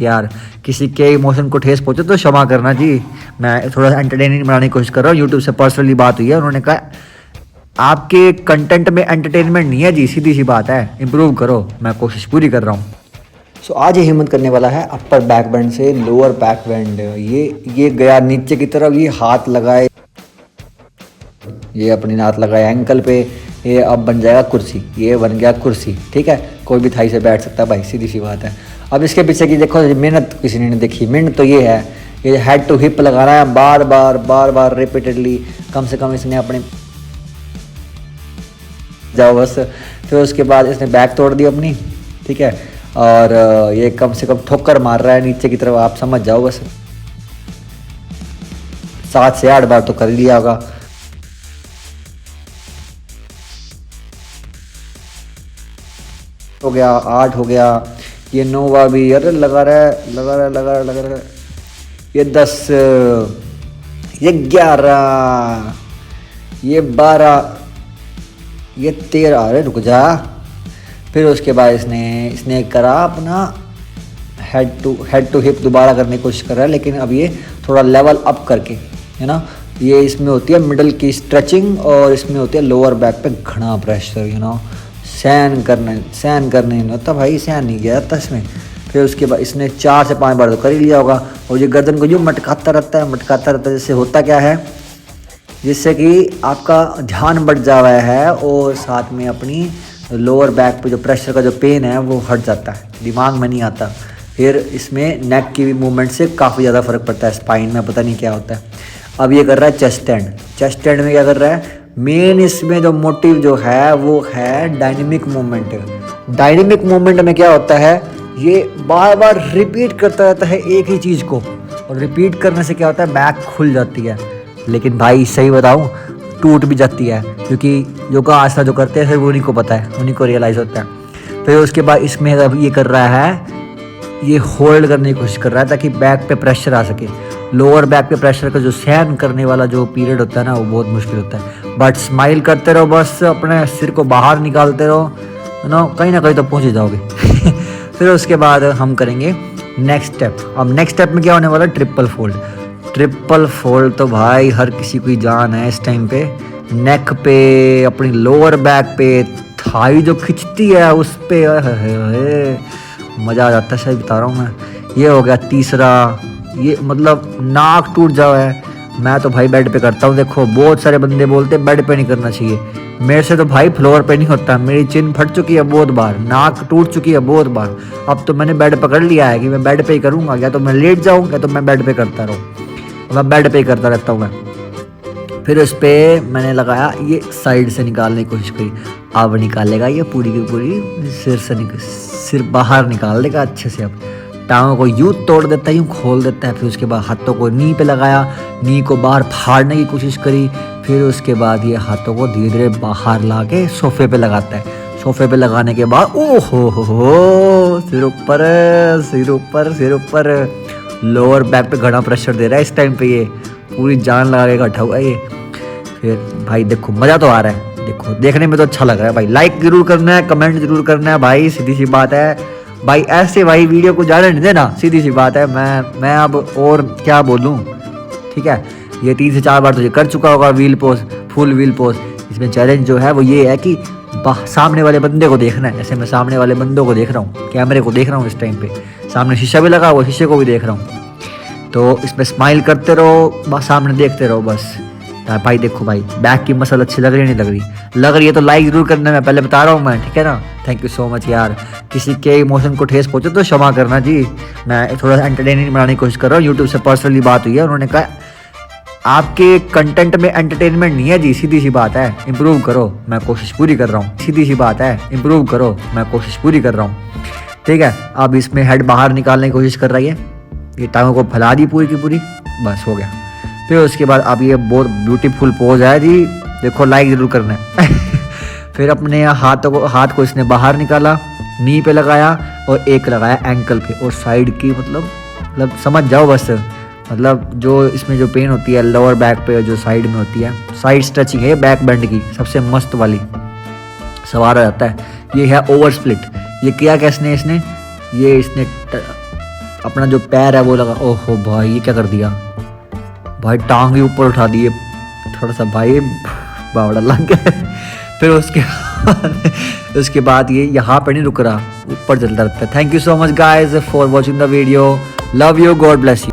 यार किसी के इमोशन को ठेस पहुंचे तो क्षमा करना जी। मैं थोड़ा एंटरटेनिंग बनाने की कोशिश कर रहा हूँ। यूट्यूब से पर्सनली बात हुई है, उन्होंने कहा आपके कंटेंट में एंटरटेनमेंट नहीं है जी, सीधी सी बात है, इम्प्रूव करो। मैं कोशिश पूरी कर रहा हूँ। सो आज ये हिम्मत करने वाला है अपर बैक बैंड से लोअर बैक बैंड। ये गया नीचे की तरफ, ये हाथ लगाए, ये अपनी हाथ लगाए एंकल पे, ये अब बन जाएगा कुर्सी, ये बन गया कुर्सी। ठीक है, कोई भी थाई से बैठ सकता है भाई, सीधी सी बात है। अब इसके पीछे की देखो मेहनत किसी ने नहीं देखी। मेहनत तो ये है, ये हेड टू हिप लगाना है बार बार रिपीटेडली। कम से कम इसने अपने जाओ बस। फिर उसके बाद इसने बैक तोड़ दी अपनी, ठीक है, और ये कम से कम ठोकर मार रहा है नीचे की तरफ, आप समझ जाओ बस। 7 से 8 बार तो कर लिया होगा। हो गया 8 हो गया, ये 9 बार भी यार लगा रहा है। ये 10, ये 11, ये 12, ये 13। अरे रुक जा। फिर उसके बाद इसने करा अपना हेड टू हिप दोबारा करने की कोशिश कर रहा है, लेकिन अब ये थोड़ा लेवल अप करके, है ना। ये इसमें होती है मिडल की स्ट्रेचिंग और इसमें होती है लोअर बैक पे घना प्रेशर, सहन करने नहीं होता भाई, सहन नहीं किया जाता इसमें। फिर उसके बाद इसने 4 से 5 बार तो कर ही लिया होगा। और ये गर्दन को जो मटकाता रहता है, जिससे होता क्या है, जिससे कि आपका ध्यान बढ़ जा रहा है और साथ में अपनी लोअर बैक पे जो प्रेशर का जो पेन है वो हट जाता है, दिमाग में नहीं आता। फिर इसमें नेक की भी मूवमेंट से काफ़ी ज़्यादा फर्क पड़ता है, स्पाइन में पता नहीं क्या होता है। अब ये कर रहा है चेस्ट स्टैंड में क्या कर रहा है, मेन इसमें जो मोटिव जो है वो है डायनेमिक मूवमेंट। डायनेमिक मूवमेंट में क्या होता है, ये बार बार रिपीट करता रहता है एक ही चीज़ को, और रिपीट करने से क्या होता है, बैक खुल जाती है। लेकिन भाई सही बताऊं, टूट भी जाती है, क्योंकि योगा आसना जो करते हैं फिर उन्हीं को पता है, उन्हीं को रियलाइज़ होता है। फिर उसके बाद इसमें अब ये कर रहा है, ये होल्ड करने की कोशिश कर रहा है ताकि बैक पे प्रेशर आ सके। लोअर बैक पे प्रेशर का जो सहन करने वाला जो पीरियड होता है ना, वो बहुत मुश्किल होता है। बट स्माइल करते रहो, बस अपने सिर को बाहर निकालते रहो, कहीं ना कहीं तो पहुँच ही जाओगे। फिर उसके बाद हम करेंगे नेक्स्ट स्टेप। अब नेक्स्ट स्टेप में क्या होने वाला है, ट्रिपल फोल्ड तो भाई हर किसी को जान है इस टाइम पे। नेक पे, अपनी लोअर बैक पे, थाई जो खिंचती है उस पे मज़ा आ जाता है, सही बता रहा हूँ मैं। ये हो गया तीसरा, ये मतलब नाक टूट जाओ है। मैं तो भाई बेड पे करता हूँ। देखो बहुत सारे बंदे बोलते हैं बेड पे नहीं करना चाहिए, मेरे से तो भाई फ्लोर पे नहीं होता। मेरी चिन फट चुकी है बहुत बार, नाक टूट चुकी है बहुत बार। अब तो मैंने बेड पकड़ लिया है कि मैं बेड पे ही करूँगा, या तो मैं लेट जाऊँ या तो मैं बेड पे करता रहूँ। मैं बेड पे ही करता रहता हूँ मैं। फिर उस पर मैंने लगाया, ये साइड से निकालने की कोशिश करी, अब निकालेगा ये पूरी की पूरी सिर बाहर निकाल देगा अच्छे से। अब टांगों को यूँ तोड़ देता है, यूँ खोल देता है। फिर उसके बाद हाथों को नी पे लगाया, नी को बाहर फाड़ने की कोशिश करी। फिर उसके बाद ये हाथों को धीरे धीरे बाहर ला के सोफे पे लगाता है। सोफे पे लगाने के बाद ओहो हो, सिर ऊपर लोअर बैक पे घना प्रेशर दे रहा है इस टाइम पे, ये पूरी जान लगा के बैठा हुआ है ये। फिर भाई देखो मज़ा तो आ रहा है, देखो देखने में तो अच्छा लग रहा है भाई। लाइक जरूर करना है, कमेंट जरूर करना है भाई, सीधी सी बात है भाई। ऐसे भाई वीडियो को ज़्यादा नहीं देना, सीधी सी बात है। मैं अब और क्या बोलूँ, ठीक है। ये 3 से 4 बार तो ये कर चुका होगा wheel pose, full wheel pose. इसमें चैलेंज जो है वो ये है कि सामने वाले बंदे को देखना है। जैसे मैं सामने वाले बंदों को देख रहा हूँ, कैमरे को देख रहा हूँ इस टाइम पे, सामने शीशा भी लगा हुआ, शीशे को भी देख रहा हूँ। तो इसमें स्माइल करते रहो, सामने देखते रहो बस। भाई देखो भाई, बैक की मसल अच्छी लग रही नहीं लग रही है तो लाइक जरूर करना, मैं पहले बता रहा हूँ मैं, ठीक है ना। थैंक यू सो मच यार। किसी के इमोशन को ठेस पहुंचे तो क्षमा करना जी। मैं थोड़ा एंटरटेनिंग बनाने की कोशिश कर रहा हूँ। यूट्यूब से पर्सनली बात हुई है, उन्होंने कहा आपके कंटेंट में एंटरटेनमेंट नहीं है जी, सीधी सी बात है, इम्प्रूव करो। मैं कोशिश पूरी कर रहा हूँ, सीधी सी बात है, इम्प्रूव करो। मैं कोशिश पूरी कर रहा हूँ, ठीक है। अब इसमें हेड बाहर निकालने की कोशिश कर रही है, ये टांगों को फैला दी पूरी की पूरी, बस हो गया। फिर उसके बाद अब ये बहुत ब्यूटीफुल पोज है जी, देखो लाइक जरूर करना है। फिर अपने हाथ को इसने बाहर निकाला, नी पे लगाया और एक लगाया एंकल पे, और साइड की मतलब समझ जाओ बस। मतलब जो इसमें जो पेन होती है लोअर बैक पे, जो साइड में होती है, साइड स्ट्रेचिंग है बैक बैंड की सबसे मस्त वाली, सवार हो जाता है। ये है ओवर स्प्लिट। ये किया क्या इसने ये इसने अपना जो पैर है वो लगा, ओहो भाई ये क्या कर दिया भाई, टांग ही ऊपर उठा दिए थोड़ा सा भाई, बावड़ा लग गया। फिर उसके बाद ये यहाँ पे नहीं रुक रहा, ऊपर चलता रहता है। Thank you so much guys for watching the video, love you, God bless you.